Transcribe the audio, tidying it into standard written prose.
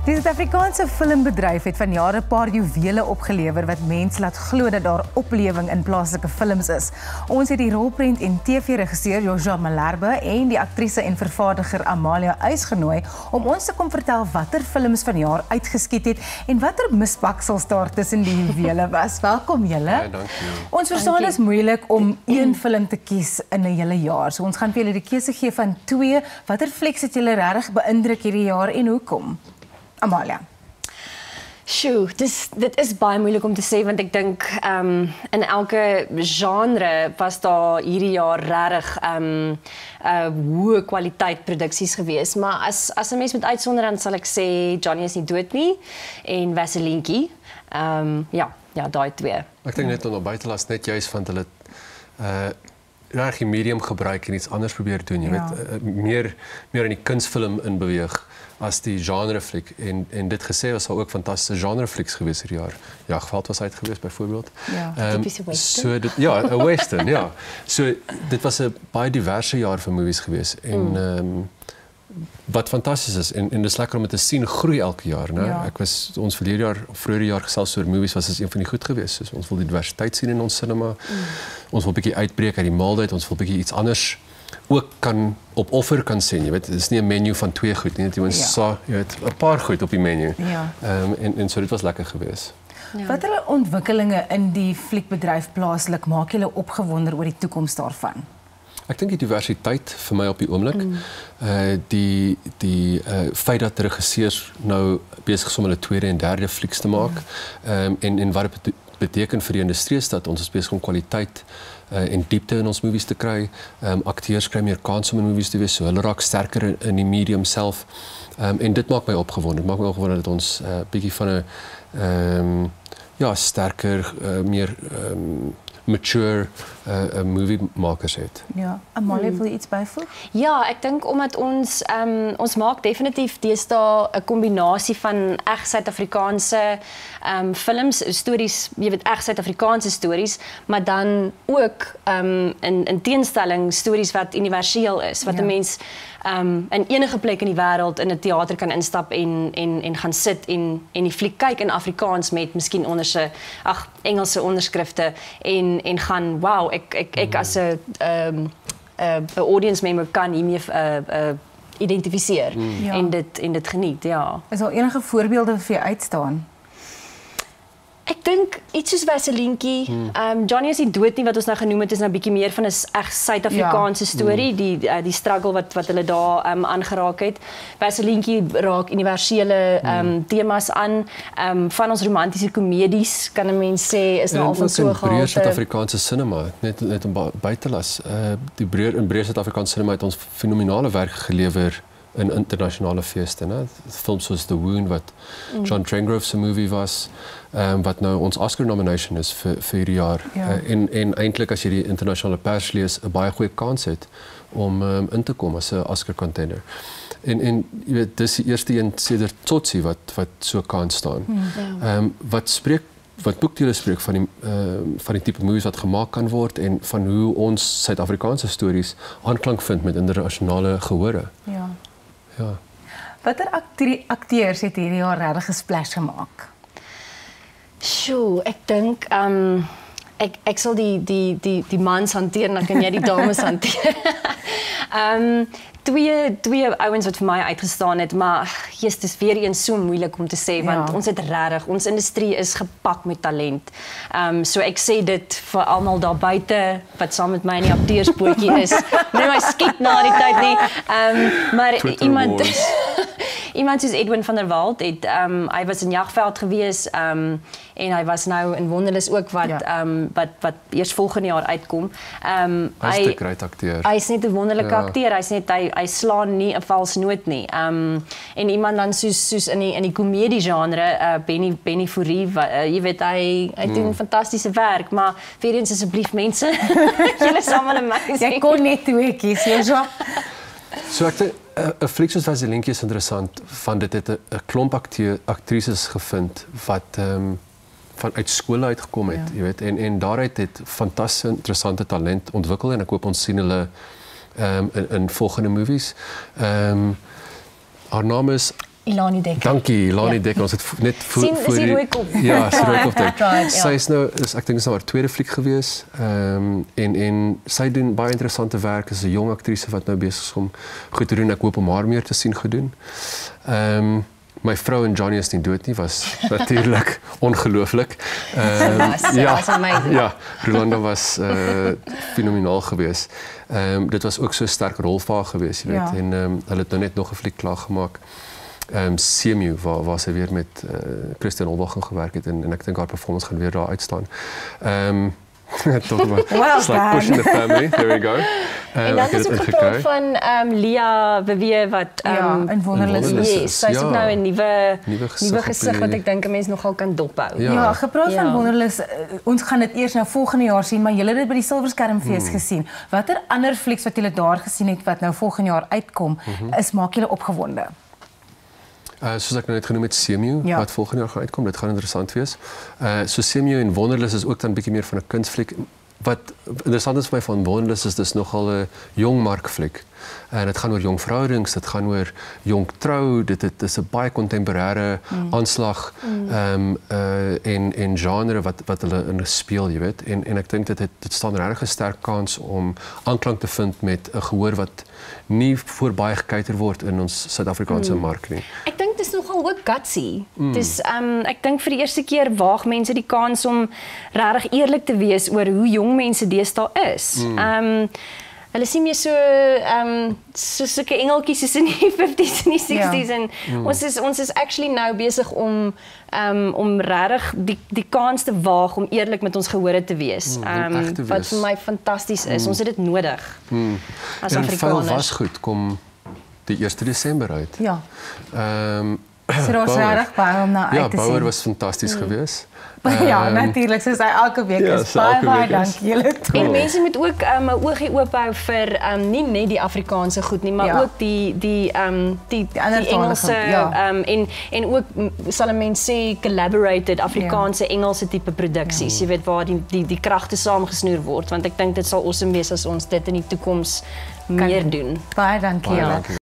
Die Afrikaanse filmbedryf het van jare 'n paar juwele opgelewer wat mense laat glo dat daar oplewing in plaaslike films is. Ons het die rolprent en TV-regisseur Jozua Malherbe en die aktrise en vervaardiger Amalia Uys genooi om ons te kom vertel watter films vanjaar uitgeskiet het en watter mispaksels daar tussen die juwele was. Welkom julle. Ja, dankie. Ons verstaan dit is moeilik om een film te kies in 'n hele jaar. So ons gaan vir julle die keuse gee van 2. Watter flieks het julle regtig beïndruk hierdie jaar en hoekom? Amalia. Sjoe, dit is baie moeilik om te sê want ek dink in elke genre was daar hierdie jaar regtig hoë kwaliteit produksies gewees, maar as 'n mens moet uitsonder dan sal ek sê Johnny is nie dood nie en Vaselientjie. Ja, daai 2. Ek dink net onder buitelas net juist van hulle reg die medium gebruik en iets anders probeer doen, jy weet, meer in die kunsfilm in beweeg as die genrefliek en dit gesê was ook fantastische genreflieks geweest hierdie jaar. Ja, Geveld was uit geweest byvoorbeeld. Ja, typiese western. So dit, ja, 'n western, ja. So dit was 'n baie diverse jaar vir movies geweest en wat fantasties is en dis lekker om dit te sien groei elke jaar, né? Ja. Ek was ons verlede jaar of vroeër jaar gesels oor movies was een van die goed geweest. Dus ons wil die diversiteit sien in ons cinema. Ons wil 'n bietjie uitbreek uit die maaltyd, ons wil 'n bietjie iets anders ook kan op offer kan sien, jy weet, dit is nie 'n menu van 2 goed nie, jy weet 'n paar goed op die menu. Ja. En so dit was lekker geweest. Ja. Watter ontwikkelinge in die fliekbedryf plaaslik maak julle opgewonder oor die toekoms daarvan? Ek dink die diversiteit vir my op die oomblik, die feit dat regisseurs nou besig is om hulle 2de en 3de flieks te maak, en wat dit beteken vir die industrie is dat ons is besig om kwaliteit en diepte in ons movies te kry. Akteurs kry meer kans om in movies te wees, so hulle raak sterker in die medium self. En dit maak my opgewonde. Dit maak my opgewonde dat ons bietjie van 'n sterker, meer mature moviemakers het. Ja, Amalia, wil jy iets byvoeg? Ja, ek dink omdat ons maak definitief deesdae 'n kombinasie van reg Suid-Afrikaanse films, stories, jy weet reg Suid-Afrikaanse stories, maar dan ook in teenstelling stories wat universeel is, wat 'n mens in enige plek in die wêreld in 'n teater kan instap en gaan sit en die fliek kyk in Afrikaans met miskien Engelse onderskrifte en gaan wow, ek as 'n audience member kan hiermee identifiseer en dit geniet, ja. Is daar enige voorbeelde vir jou uitstaan? Ek dink iets soos Vaselientjie, Johnny is nie dood nie wat ons nou genoem het, is nou bietjie meer van 'n reg Suid-Afrikaanse storie, die struggle wat hulle daar aangeraak het. Vaselientjie raak universele temas aan, van ons romantiese komedies kan 'n mens sê is nou al van so gehalte. Breër Suid-Afrikaanse cinema, net om buitelas. Die breër Suid-Afrikaanse cinema het ons fenominale werk gelewer in internasionale feeste, né? Films soos The Wound wat John Trengrove se movie was, wat nou ons Oscar nomination is vir hierdie jaar. Ja. En eintlik as jy die internasionale pers lees, 'n baie goeie kans het om in te kom as 'n Oscar contender. En jy weet dis die eerste een sedert Tsotsi wat so kan staan. Wat boekdele spreek van die tipe movies wat gemaak kan word en van hoe ons Suid-Afrikaanse stories aanklank vind met internasionale gehore. Ja. Ja. Watter akteurs het hierdie jaar regtig 'n splash gemaak? Sjoe, ek dink ek sal die mans hanteer en dan kan jy die dames hanteer. Twee ouens wat vir my uitgestaan het, maar dis weer eens so moeilik om te sê want ons het regtig, ons industrie is gepak met talent. So ek sê dit vir almal daar buite wat saam met my in die akteursbootjie is. Moenie my skiet na die tyd nie. Maar iemand soos Edwin van der Walt het hy was in Jagveld gewees en hy was nou in Wonderlis ook wat eers volgende jaar uitkom. Hy is 'n groot akteur. Hy is net 'n wonderlike akteur. Hy slaan nie 'n vals noot nie. En iemand dan soos in die komedie genre, Benny Fourie, jy weet hy doen fantastiese werk, maar weer eens asseblief mense, julle is almal amazing. Jy kon net 2 kies, Jozua. So ek dink 'n fliek soos Vaselientjie is interessant, van dit het 'n klomp aktrises gevind wat van uit skole uitgekom het, jy weet, en daaruit het fantasties interessante talent ontwikkel en ek hoop ons sien hulle in volgende movies. Haar naam is Ilani Dekker. Dankie, Ilani Dekker. Ons het net voor is die rooi kop. Ja, sy rooi kop. Right, Sy is nou, ek dink is nou haar tweede fliek gewees. En sy doen baie interessante werk. Is 'n jong aktrise wat nou besig is om goed te doen. Ek hoop om haar meer te sien gedoen. My vrou en Johnny is nie dood nie, was natuurlik ongelooflik. Ja, Rolanda was fenomenaal geweest. Dit was ook so 'n sterk rol vir haar geweest, jy weet. En hulle het nou net nog 'n fliek klaar gemaak. Sepies waar sy weer met Christian Olbach gewerk het en ek dink haar performance gaan weer daar uitstaan. Talk about it's like pushing the family. There we go. En dat is ook gepraat van Lia Beweer wat in Wonderlis is. Sy is ook nou 'n nuwe gesig wat ek dink 'n mens nogal kan dophou. Ja, gepraat van Wonderlis, ons gaan dit eers nou volgende jaar sien, maar julle het dit by die Silverskermfees gesien. Watter ander flieks wat julle daar gesien het wat nou volgende jaar uitkom, maak julle opgewonde? Soos ek nou net genoem het, Sepies, wat volgende jaar gaan uitkom, dit gaan interessant wees. So Sepies en Wonderlis is ook dan bietjie meer van 'n kunsfliek. Wat interessant is vir my van Wonderlis is dis nogal 'n jong markfliek. En dit gaan oor jong verhoudings, dit gaan oor jong trou, dit is 'n baie kontemporêre aanslag en genre wat hulle in speel, jy weet. En ek dink dit staan regtig 'n sterk kans om aanklank te vind met 'n gehoor wat nie voor baie gekyker word in ons Suid-Afrikaanse mark nie. Ek dink dit is nogal ook gutsy. Dis ek dink vir die eerste keer waag mense die kans om regtig eerlik te wees oor hoe jong mense deesdae is. Hulle sien meer so sulke engeltjies soos in die 50s en die 60s en ons is actually nou besig om regtig die kans te waag om eerlik met ons gehore te wees. Wat vir my fantasties is. Ons het dit nodig. As Afrikaners. En was goed kom die 1 Desember uit. Ja. So daar was regtig baie om na uit te sien. Ja, Bouwer was fantasties geweest. Ja, natuurlik, soos hy elke week is. Baie dankie julle toe. En mense moet ook 'n oogie oop hou vir nie net die Afrikaanse goed nie, maar ook die Engelse en ook sal 'n mens sê collaborated Afrikaanse Engelse tipe produksies, jy weet waar die kragte saamgesnoer word, want ek dink dit sal awesome wees as ons dit in die toekoms meer doen. Baie dankie julle.